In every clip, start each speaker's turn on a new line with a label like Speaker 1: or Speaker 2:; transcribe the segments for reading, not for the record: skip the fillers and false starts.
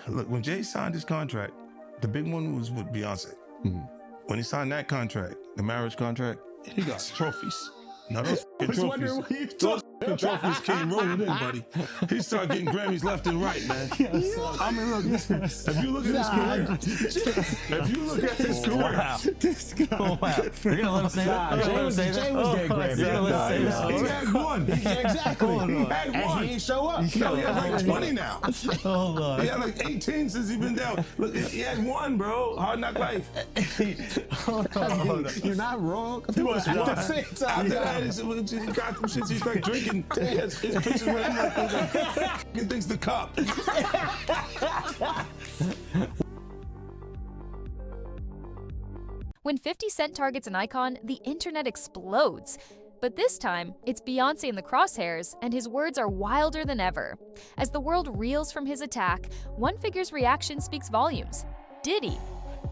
Speaker 1: Look, when Jay signed his contract, the big one was with Beyonce. When he signed that contract, the marriage contract, he got trophies. Now those trophies, trophies came rolling in, buddy. He started getting Grammys left and right, man. I mean, look, if you look at his career,
Speaker 2: You're gonna let him say that?
Speaker 3: Jay was getting Grammys.
Speaker 1: he had one.
Speaker 3: Exactly.
Speaker 1: He had one.
Speaker 3: And he ain't show up.
Speaker 1: No, he has like 20 now.
Speaker 2: Hold on.
Speaker 1: He had like 18 since he been down. Look, he had one, bro. Hard Knock Life.
Speaker 3: Hold on. You're not wrong. At the same time,
Speaker 1: He got them shits. He's like drinking. His pictures with him like he thinks the cup.
Speaker 4: When 50 Cent targets an icon, the internet explodes. But this time, it's Beyoncé in the crosshairs, and his words are wilder than ever. As the world reels from his attack, one figure's reaction speaks volumes. Diddy.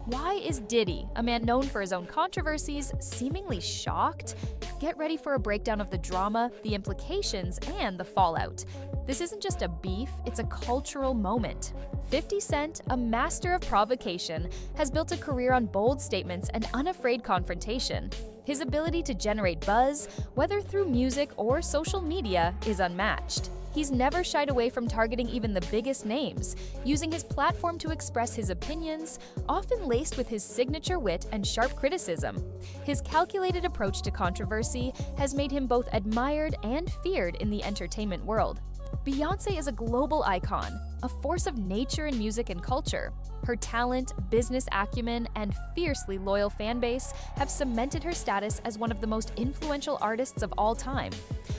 Speaker 4: Why is Diddy, a man known for his own controversies, seemingly shocked? Get ready for a breakdown of the drama, the implications, and the fallout. This isn't just a beef, it's a cultural moment. 50 Cent, a master of provocation, has built a career on bold statements and unafraid confrontation. His ability to generate buzz, whether through music or social media, is unmatched. He's never shied away from targeting even the biggest names, using his platform to express his opinions, often laced with his signature wit and sharp criticism. His calculated approach to controversy has made him both admired and feared in the entertainment world. Beyoncé is a global icon, a force of nature in music and culture. Her talent, business acumen, and fiercely loyal fan base have cemented her status as one of the most influential artists of all time.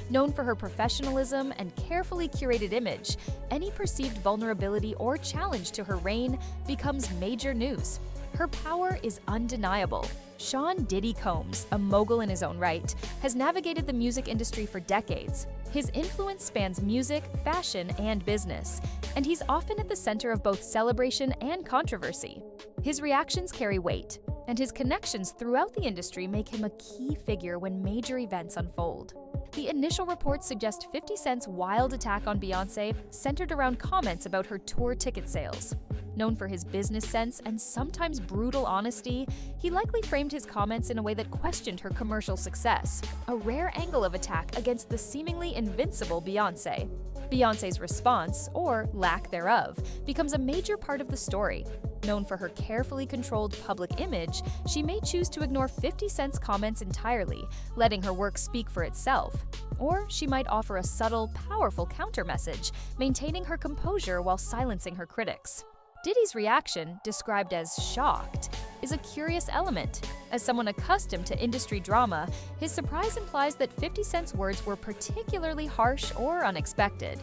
Speaker 4: Known for her professionalism and carefully curated image, any perceived vulnerability or challenge to her reign becomes major news. Her power is undeniable. Sean Diddy Combs, a mogul in his own right, has navigated the music industry for decades. His influence spans music, fashion, and business, and he's often at the center of both celebration and controversy. His reactions carry weight, and his connections throughout the industry make him a key figure when major events unfold. The initial reports suggest 50 Cent's wild attack on Beyoncé centered around comments about her tour ticket sales. Known for his business sense and sometimes brutal honesty, he likely framed his comments in a way that questioned her commercial success, a rare angle of attack against the seemingly invincible Beyoncé. Beyoncé's response, or lack thereof, becomes a major part of the story. Known for her carefully controlled public image, she may choose to ignore 50 Cent's comments entirely, letting her work speak for itself. Or she might offer a subtle, powerful counter-message, maintaining her composure while silencing her critics. Diddy's reaction, described as shocked, is a curious element. As someone accustomed to industry drama, his surprise implies that 50 Cent's words were particularly harsh or unexpected.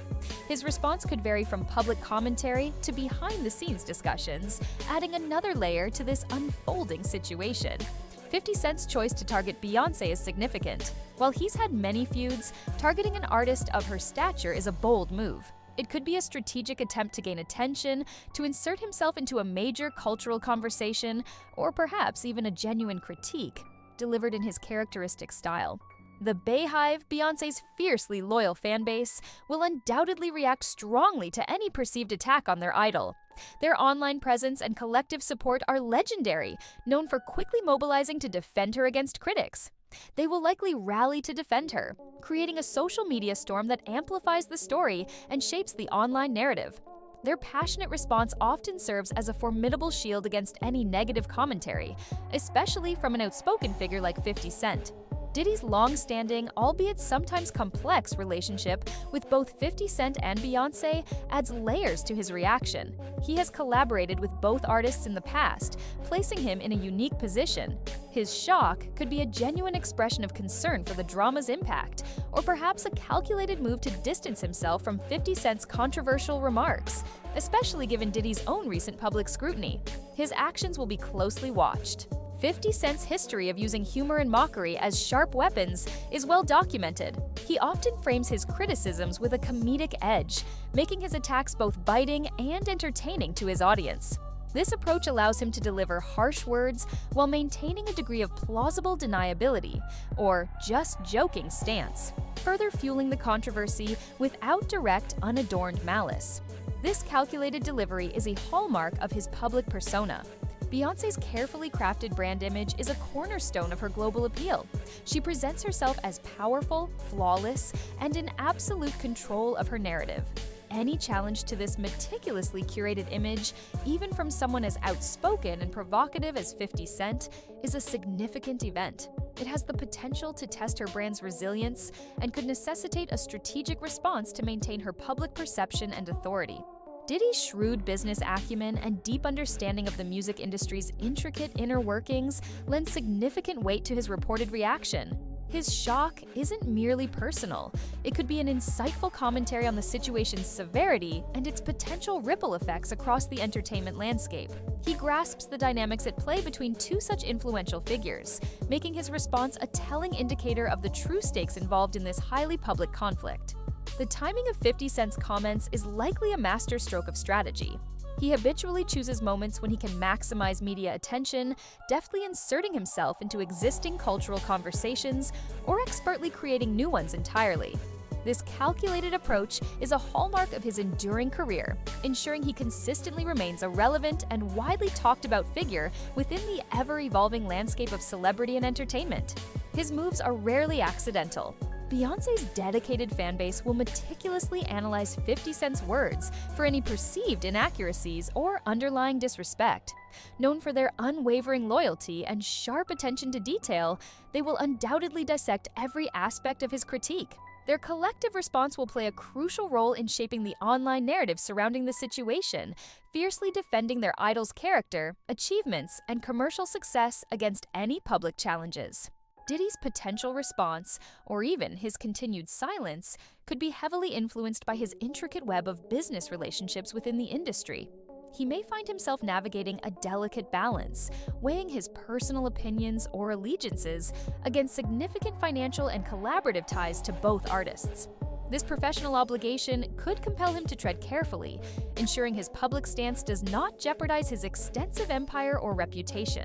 Speaker 4: His response could vary from public commentary to behind-the-scenes discussions, adding another layer to this unfolding situation. 50 Cent's choice to target Beyoncé is significant. While he's had many feuds, targeting an artist of her stature is a bold move. It could be a strategic attempt to gain attention, to insert himself into a major cultural conversation, or perhaps even a genuine critique, delivered in his characteristic style. The Bayhive, Beyoncé's fiercely loyal fan base, will undoubtedly react strongly to any perceived attack on their idol. Their online presence and collective support are legendary, known for quickly mobilizing to defend her against critics. They will likely rally to defend her, creating a social media storm that amplifies the story and shapes the online narrative. Their passionate response often serves as a formidable shield against any negative commentary, especially from an outspoken figure like 50 Cent. Diddy's long-standing, albeit sometimes complex, relationship with both 50 Cent and Beyoncé adds layers to his reaction. He has collaborated with both artists in the past, placing him in a unique position. His shock could be a genuine expression of concern for the drama's impact, or perhaps a calculated move to distance himself from 50 Cent's controversial remarks, especially given Diddy's own recent public scrutiny. His actions will be closely watched. 50 Cent's history of using humor and mockery as sharp weapons is well documented. He often frames his criticisms with a comedic edge, making his attacks both biting and entertaining to his audience. This approach allows him to deliver harsh words while maintaining a degree of plausible deniability, or just joking stance, further fueling the controversy without direct, unadorned malice. This calculated delivery is a hallmark of his public persona. Beyoncé's carefully crafted brand image is a cornerstone of her global appeal. She presents herself as powerful, flawless, and in absolute control of her narrative. Any challenge to this meticulously curated image, even from someone as outspoken and provocative as 50 Cent, is a significant event. It has the potential to test her brand's resilience and could necessitate a strategic response to maintain her public perception and authority. Diddy's shrewd business acumen and deep understanding of the music industry's intricate inner workings lend significant weight to his reported reaction. His shock isn't merely personal. It could be an insightful commentary on the situation's severity and its potential ripple effects across the entertainment landscape. He grasps the dynamics at play between two such influential figures, making his response a telling indicator of the true stakes involved in this highly public conflict. The timing of 50 Cent's comments is likely a masterstroke of strategy. He habitually chooses moments when he can maximize media attention, deftly inserting himself into existing cultural conversations or expertly creating new ones entirely. This calculated approach is a hallmark of his enduring career, ensuring he consistently remains a relevant and widely talked about figure within the ever-evolving landscape of celebrity and entertainment. His moves are rarely accidental. Beyoncé's dedicated fanbase will meticulously analyze 50 Cent's words for any perceived inaccuracies or underlying disrespect. Known for their unwavering loyalty and sharp attention to detail, they will undoubtedly dissect every aspect of his critique. Their collective response will play a crucial role in shaping the online narrative surrounding the situation, fiercely defending their idol's character, achievements, and commercial success against any public challenges. Diddy's potential response, or even his continued silence, could be heavily influenced by his intricate web of business relationships within the industry. He may find himself navigating a delicate balance, weighing his personal opinions or allegiances against significant financial and collaborative ties to both artists. This professional obligation could compel him to tread carefully, ensuring his public stance does not jeopardize his extensive empire or reputation.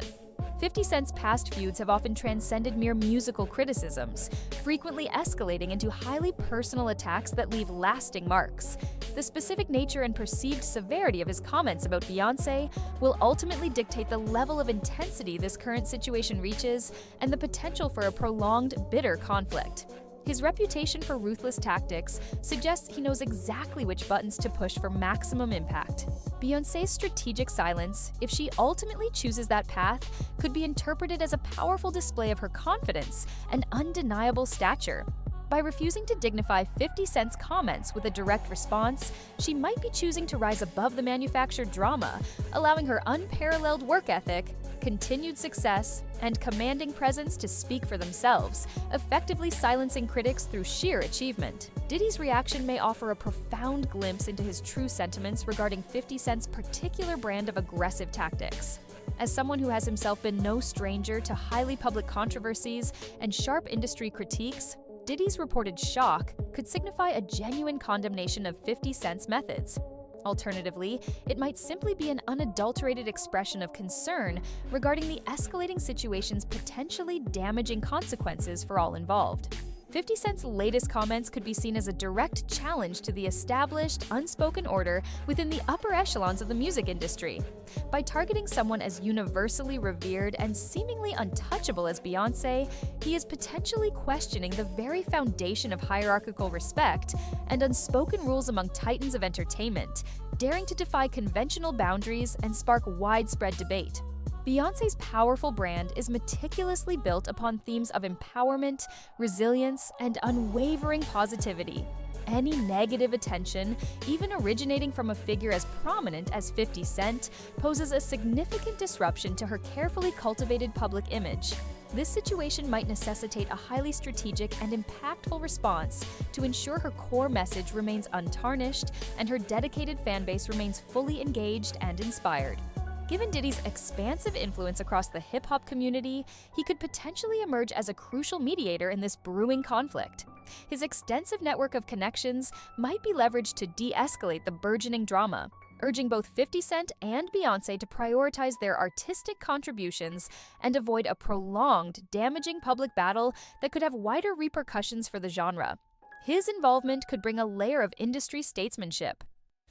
Speaker 4: 50 Cent's past feuds have often transcended mere musical criticisms, frequently escalating into highly personal attacks that leave lasting marks. The specific nature and perceived severity of his comments about Beyoncé will ultimately dictate the level of intensity this current situation reaches and the potential for a prolonged, bitter conflict. His reputation for ruthless tactics suggests he knows exactly which buttons to push for maximum impact. Beyoncé's strategic silence, if she ultimately chooses that path, could be interpreted as a powerful display of her confidence and undeniable stature. By refusing to dignify 50 Cent's comments with a direct response, she might be choosing to rise above the manufactured drama, allowing her unparalleled work ethic, continued success, and commanding presence to speak for themselves, effectively silencing critics through sheer achievement. Diddy's reaction may offer a profound glimpse into his true sentiments regarding 50 Cent's particular brand of aggressive tactics. As someone who has himself been no stranger to highly public controversies and sharp industry critiques, Diddy's reported shock could signify a genuine condemnation of 50 Cent's methods. Alternatively, it might simply be an unadulterated expression of concern regarding the escalating situation's potentially damaging consequences for all involved. 50 Cent's latest comments could be seen as a direct challenge to the established, unspoken order within the upper echelons of the music industry. By targeting someone as universally revered and seemingly untouchable as Beyoncé, he is potentially questioning the very foundation of hierarchical respect and unspoken rules among titans of entertainment, daring to defy conventional boundaries and spark widespread debate. Beyoncé's powerful brand is meticulously built upon themes of empowerment, resilience, and unwavering positivity. Any negative attention, even originating from a figure as prominent as 50 Cent, poses a significant disruption to her carefully cultivated public image. This situation might necessitate a highly strategic and impactful response to ensure her core message remains untarnished and her dedicated fanbase remains fully engaged and inspired. Given Diddy's expansive influence across the hip-hop community, he could potentially emerge as a crucial mediator in this brewing conflict. His extensive network of connections might be leveraged to de-escalate the burgeoning drama. urging both 50 Cent and Beyoncé to prioritize their artistic contributions and avoid a prolonged, damaging public battle that could have wider repercussions for the genre. His involvement could bring a layer of industry statesmanship.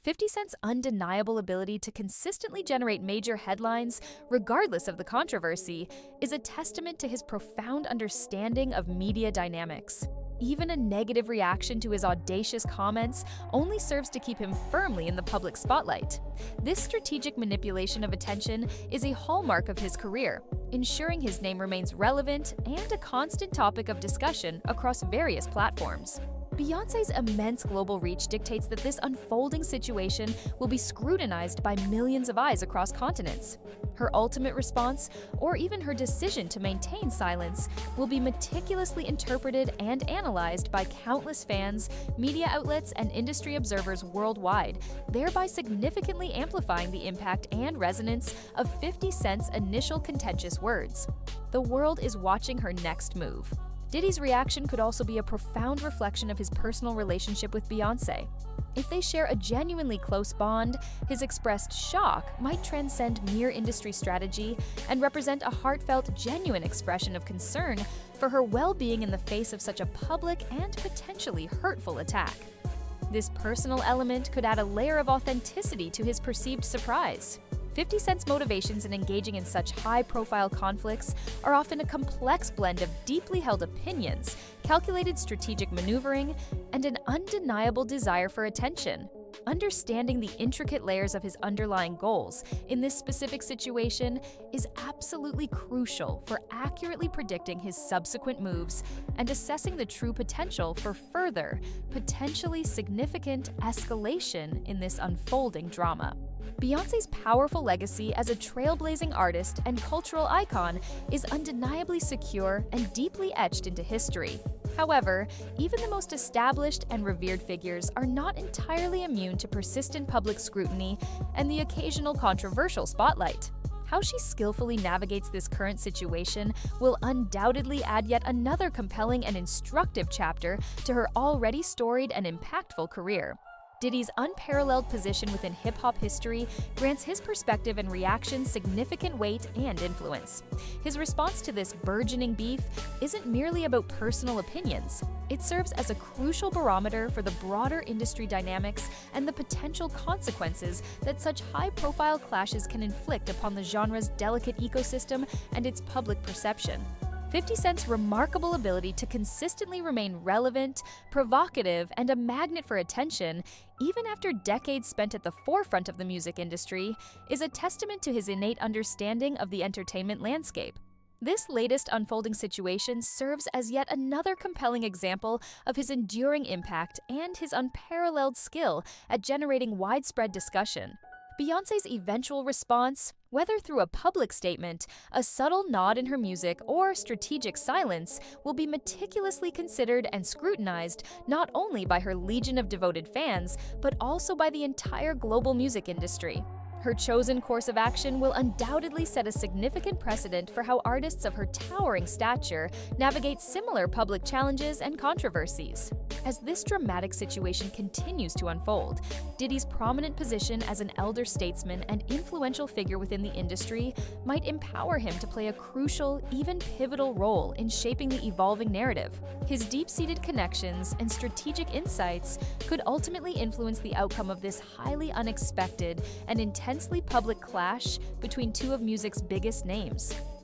Speaker 4: 50 Cent's undeniable ability to consistently generate major headlines, regardless of the controversy, is a testament to his profound understanding of media dynamics. Even a negative reaction to his audacious comments only serves to keep him firmly in the public spotlight. This strategic manipulation of attention is a hallmark of his career, ensuring his name remains relevant and a constant topic of discussion across various platforms. Beyoncé's immense global reach dictates that this unfolding situation will be scrutinized by millions of eyes across continents. Her ultimate response, or even her decision to maintain silence, will be meticulously interpreted and analyzed by countless fans, media outlets, and industry observers worldwide, thereby significantly amplifying the impact and resonance of 50 Cent's initial contentious words. The world is watching her next move. Diddy's reaction could also be a profound reflection of his personal relationship with Beyoncé. If they share a genuinely close bond, his expressed shock might transcend mere industry strategy and represent a heartfelt, genuine expression of concern for her well-being in the face of such a public and potentially hurtful attack. This personal element could add a layer of authenticity to his perceived surprise. 50 Cent's motivations in engaging in such high-profile conflicts are often a complex blend of deeply held opinions, calculated strategic maneuvering, and an undeniable desire for attention. Understanding the intricate layers of his underlying goals in this specific situation is absolutely crucial for accurately predicting his subsequent moves and assessing the true potential for further, potentially significant escalation in this unfolding drama. Beyoncé's powerful legacy as a trailblazing artist and cultural icon is undeniably secure and deeply etched into history. However, even the most established and revered figures are not entirely immune to persistent public scrutiny and the occasional controversial spotlight. How she skillfully navigates this current situation will undoubtedly add yet another compelling and instructive chapter to her already storied and impactful career. Diddy's unparalleled position within hip-hop history grants his perspective and reaction significant weight and influence. His response to this burgeoning beef isn't merely about personal opinions. It serves as a crucial barometer for the broader industry dynamics and the potential consequences that such high-profile clashes can inflict upon the genre's delicate ecosystem and its public perception. 50 Cent's remarkable ability to consistently remain relevant, provocative, and a magnet for attention, even after decades spent at the forefront of the music industry, is a testament to his innate understanding of the entertainment landscape. This latest unfolding situation serves as yet another compelling example of his enduring impact and his unparalleled skill at generating widespread discussion. Beyoncé's eventual response, whether through a public statement, a subtle nod in her music, or strategic silence, will be meticulously considered and scrutinized not only by her legion of devoted fans, but also by the entire global music industry. Her chosen course of action will undoubtedly set a significant precedent for how artists of her towering stature navigate similar public challenges and controversies. As this dramatic situation continues to unfold, Diddy's prominent position as an elder statesman and influential figure within the industry might empower him to play a crucial, even pivotal role in shaping the evolving narrative. His deep-seated connections and strategic insights could ultimately influence the outcome of this highly unexpected and intensely public clash between two of music's biggest names.